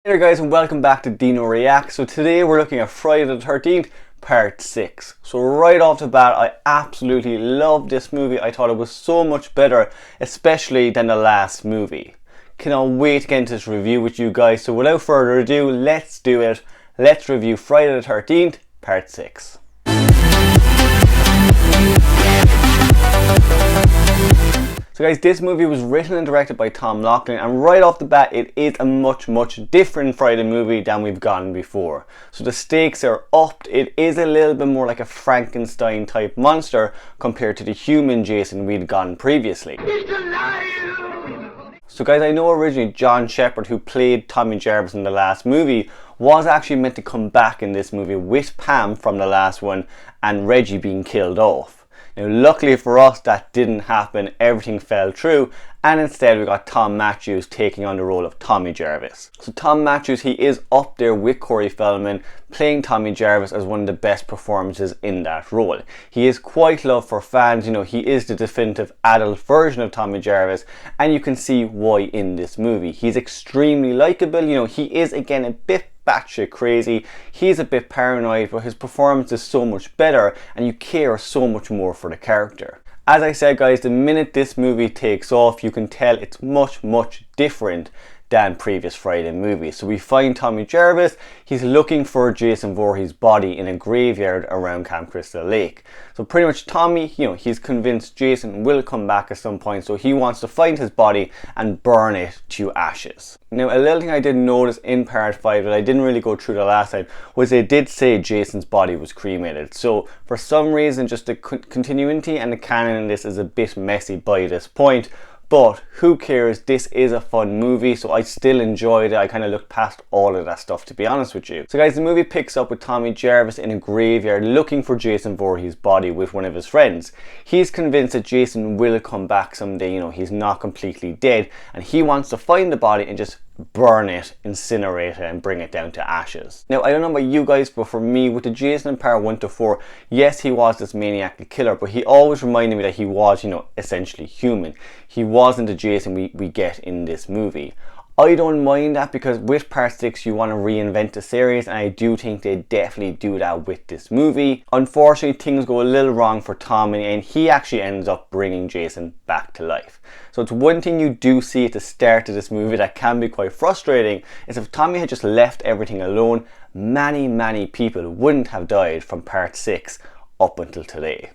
Hey there guys, and welcome back to Dino Reacts. So today we're looking at Friday the 13th part 6. So right off the bat, I absolutely loved this movie. I thought it was so much better, especially than the last movie. Cannot wait to get into this review with you guys. So without further ado, let's do it. Let's review Friday the 13th part 6. So guys, this movie was written and directed by Tom Laughlin, and right off the bat it is a much different Friday movie than we've gotten before. So the stakes are upped. It is a little bit more like a Frankenstein type monster compared to the human Jason we'd gotten previously. It's alive! So guys, I know originally John Shepherd, who played Tommy Jarvis in the last movie, was actually meant to come back in this movie with Pam from the last one and Reggie being killed off. Now luckily for us that didn't happen, everything fell through, and instead we got Thom Mathews taking on the role of Tommy Jarvis. So Thom Mathews, he is up there with Corey Feldman, playing Tommy Jarvis as one of the best performances in that role. He is quite loved for fans, he is the definitive adult version of Tommy Jarvis, and you can see why in this movie. He's extremely likeable, he is again a bit batshit crazy, he's a bit paranoid, but his performance is so much better and you care so much more for the character. As I said guys, the minute this movie takes off, you can tell it's much different than previous Friday movies. So we find Tommy Jarvis, he's looking for Jason Voorhees' body in a graveyard around Camp Crystal Lake. So pretty much Tommy, he's convinced Jason will come back at some point, so he wants to find his body and burn it to ashes. Now a little thing I did notice in part 5 that I didn't really go through the last time was they did say Jason's body was cremated. So for some reason just the continuity and the canon in this is a bit messy by this point. But who cares, this is a fun movie, so I still enjoyed it. I kind of looked past all of that stuff, to be honest with you. So guys, the movie picks up with Tommy Jarvis in a graveyard looking for Jason Voorhees' body with one of his friends. He's convinced that Jason will come back someday, he's not completely dead, and he wants to find the body and just burn it, incinerate it, and bring it down to ashes. Now, I don't know about you guys, but for me, with the Jason in part 1 to 4, yes, he was this maniacal killer, but he always reminded me that he was, essentially human. He wasn't the Jason we get in this movie. I don't mind that because with part 6 you want to reinvent the series, and I do think they definitely do that with this movie. Unfortunately, things go a little wrong for Tommy and he actually ends up bringing Jason back to life. So it's one thing you do see at the start of this movie that can be quite frustrating, is if Tommy had just left everything alone, many people wouldn't have died from part 6 up until today.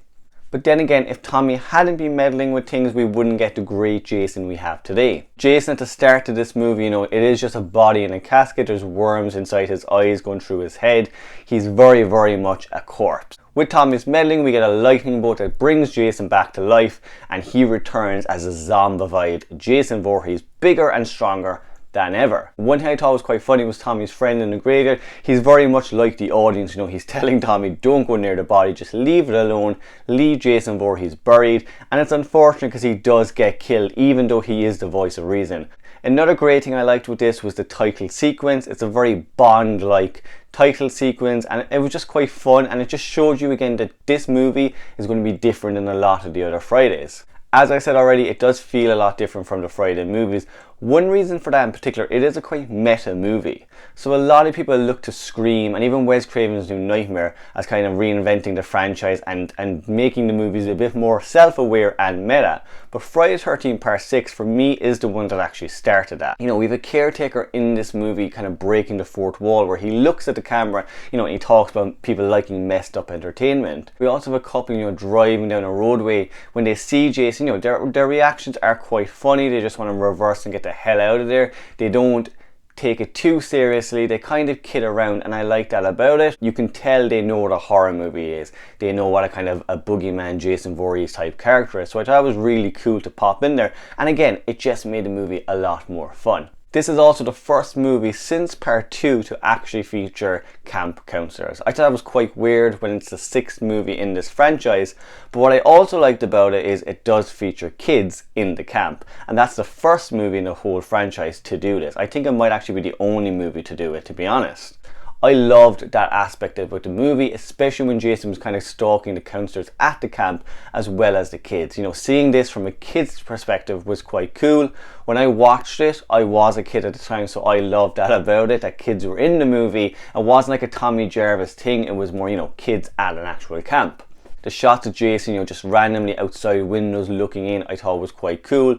But then again, if Tommy hadn't been meddling with things, we wouldn't get the great Jason we have today. Jason at the start of this movie, it is just a body in a casket. There's worms inside his eyes going through his head. He's very much a corpse. With Tommy's meddling, we get a lightning bolt that brings Jason back to life, and he returns as a zombified Jason Voorhees, bigger and stronger than ever. One thing I thought was quite funny was Tommy's friend in the graveyard. He's very much like the audience, he's telling Tommy, don't go near the body, just leave it alone, leave Jason Voorhees buried, and it's unfortunate because he does get killed even though he is the voice of reason. Another great thing I liked with this was the title sequence. It's a very Bond-like title sequence, and it was just quite fun, and it just showed you again that this movie is going to be different than a lot of the other Fridays. As I said already, it does feel a lot different from the Friday movies. One reason for that in particular, it is a quite meta movie. So a lot of people look to Scream and even Wes Craven's New Nightmare as kind of reinventing the franchise and making the movies a bit more self-aware and meta. But Friday the 13th part 6 for me is the one that actually started that. We have a caretaker in this movie kind of breaking the fourth wall, where he looks at the camera, and he talks about people liking messed up entertainment. We also have a couple, driving down a roadway. When they see Jason, their reactions are quite funny. They just want to reverse and get the hell out of there. They don't take it too seriously. They kind of kid around, and I like that about it. You can tell they know what a horror movie is. They know what a kind of a boogeyman Jason Voorhees type character is. So I thought it was really cool to pop in there. And again, it just made the movie a lot more fun. This is also the first movie since part 2 to actually feature camp counselors. I thought it was quite weird when it's the 6th movie in this franchise, but what I also liked about it is it does feature kids in the camp, and that's the first movie in the whole franchise to do this. I think it might actually be the only movie to do it, to be honest. I loved that aspect about the movie, especially when Jason was kind of stalking the counselors at the camp as well as the kids. You know, seeing this from a kid's perspective was quite cool. When I watched it, I was a kid at the time, so I loved that about it, that kids were in the movie. It wasn't like a Tommy Jarvis thing, it was more, you know, kids at an actual camp. The shots of Jason, you know, just randomly outside windows looking in, I thought was quite cool.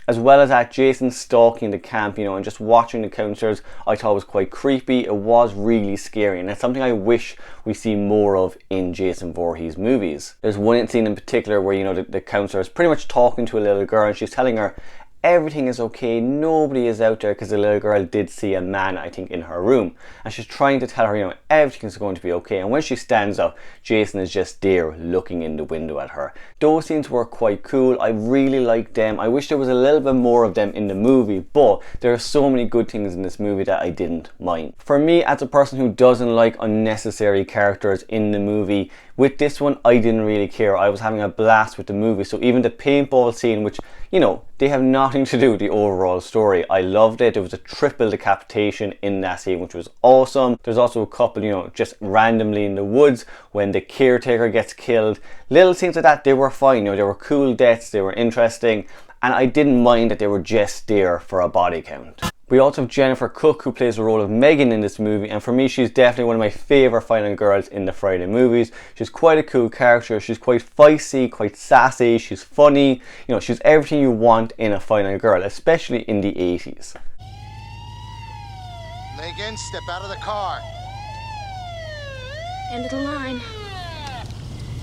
As well as that, Jason stalking the camp, you know, and just watching the counselors, I thought was quite creepy. It was really scary, and it's something I wish we see more of in Jason Voorhees movies. There's one scene in particular where, you know, the counselor is pretty much talking to a little girl, and she's telling her everything is okay, nobody is out there, because the little girl did see a man, I think, in her room, and she's trying to tell her, you know, everything is going to be okay. And when she stands up, Jason is just there looking in the window at her. Those scenes were quite cool. I really liked them. I wish there was a little bit more of them in the movie, but there are so many good things in this movie that I didn't mind. For me, as a person who doesn't like unnecessary characters in the movie, with this one, I didn't really care. I was having a blast with the movie. So even the paintball scene, which, you know, they have nothing to do with the overall story, I loved it. There was a triple decapitation in that scene, which was awesome. There's also a couple, you know, just randomly in the woods when the caretaker gets killed. Little things like that, they were fine. You know, they were cool deaths, they were interesting, and I didn't mind that they were just there for a body count. We also have Jennifer Cook, who plays the role of Megan in this movie, and for me she's definitely one of my favourite final girls in the Friday movies. She's quite a cool character, she's quite feisty, quite sassy, she's funny, you know, she's everything you want in a final girl, especially in the 80s. Megan, step out of the car. End of the line.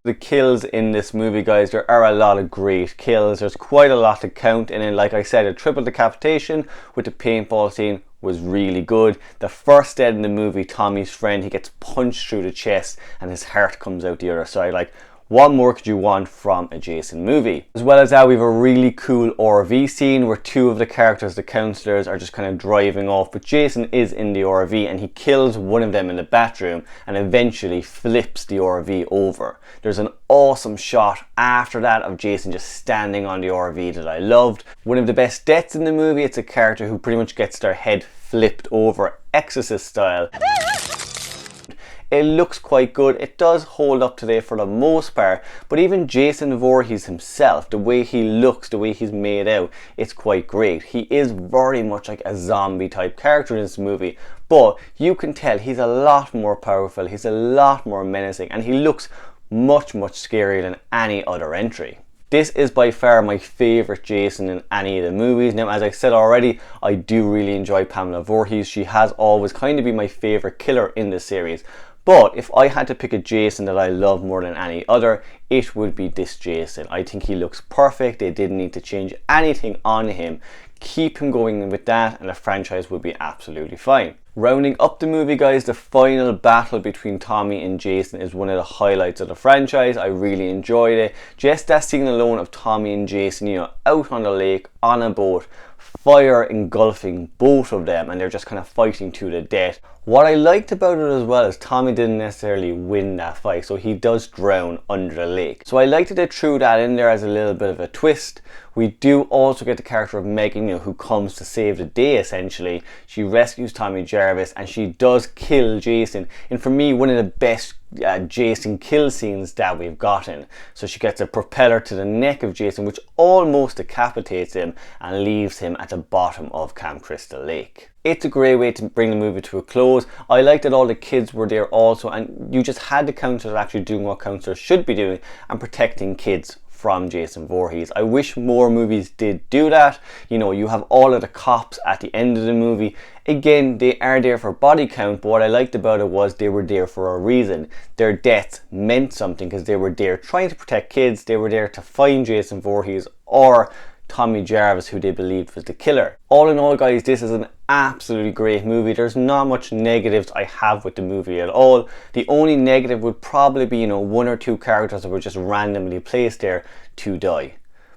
The kills in this movie, guys, there are a lot of great kills. There's quite a lot to count, and then, like I said, a triple decapitation with the paintball scene was really good. The first death in the movie, Tommy's friend, he gets punched through the chest and his heart comes out the other side. Like, what more could you want from a Jason movie? As well as that, we have a really cool RV scene where two of the characters, the counselors, are just kind of driving off, but Jason is in the RV and he kills one of them in the bathroom and eventually flips the RV over. There's an awesome shot after that of Jason just standing on the RV that I loved. One of the best deaths in the movie, it's a character who pretty much gets their head flipped over, Exorcist style. It looks quite good. It does hold up today for the most part, but even Jason Voorhees himself, the way he looks, the way he's made out, it's quite great. He is very much like a zombie type character in this movie, but you can tell he's a lot more powerful, he's a lot more menacing, and he looks much scarier than any other entry. This is by far my favourite Jason in any of the movies. Now, as I said already, I do really enjoy Pamela Voorhees. She has always kind of been my favourite killer in the series. But if I had to pick a Jason that I love more than any other, it would be this Jason. I think he looks perfect. They didn't need to change anything on him. Keep him going with that and the franchise would be absolutely fine. Rounding up the movie, guys, the final battle between Tommy and Jason is one of the highlights of the franchise. I really enjoyed it. Just that scene alone of Tommy and Jason, you know, out on the lake, on a boat, fire engulfing both of them, and they're just kind of fighting to the death. What I liked about it as well is Tommy didn't necessarily win that fight, so he does drown under the lake. So I liked that they threw that in there as a little bit of a twist. We do also get the character of Megan, you know, who comes to save the day essentially. She rescues Tommy Jarvis and she does kill Jason. And for me, one of the best Jason kill scenes that we've gotten. So she gets a propeller to the neck of Jason, which almost decapitates him and leaves him at the bottom of Camp Crystal Lake. It's a great way to bring the movie to a close. I like that all the kids were there also, and you just had the counselors actually doing what counselors should be doing and protecting kids from Jason Voorhees. I wish more movies did do that. You know, you have all of the cops at the end of the movie. Again, they are there for body count, but what I liked about it was they were there for a reason. Their deaths meant something because they were there trying to protect kids. They were there to find Jason Voorhees or Tommy Jarvis, who they believed was the killer. All in all, guys, this is an absolutely great movie. There's not much negatives I have with the movie at all. The only negative would probably be, you know, one or two characters that were just randomly placed there to die.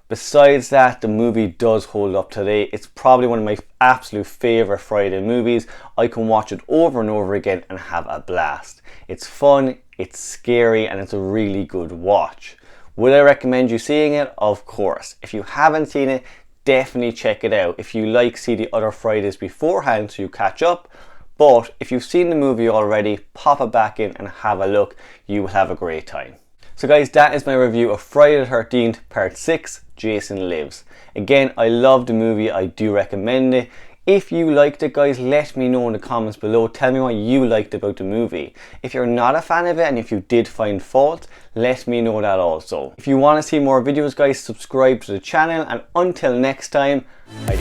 Besides that, the movie does hold up today. It's probably one of my absolute favourite Friday movies. I can watch it over and over again and have a blast. It's fun, it's scary, and it's a really good watch. Would I recommend you seeing it? Of course. If you haven't seen it, definitely check it out. If you like, see the other Fridays beforehand so you catch up. But if you've seen the movie already, pop it back in and have a look. You will have a great time. So guys, that is my review of Friday the 13th Part 6, Jason Lives. Again, I love the movie. I do recommend it. If you liked it, guys, let me know in the comments below. Tell me what you liked about the movie. If you're not a fan of it and if you did find fault, let me know that also. If you want to see more videos, guys, subscribe to the channel. And until next time, I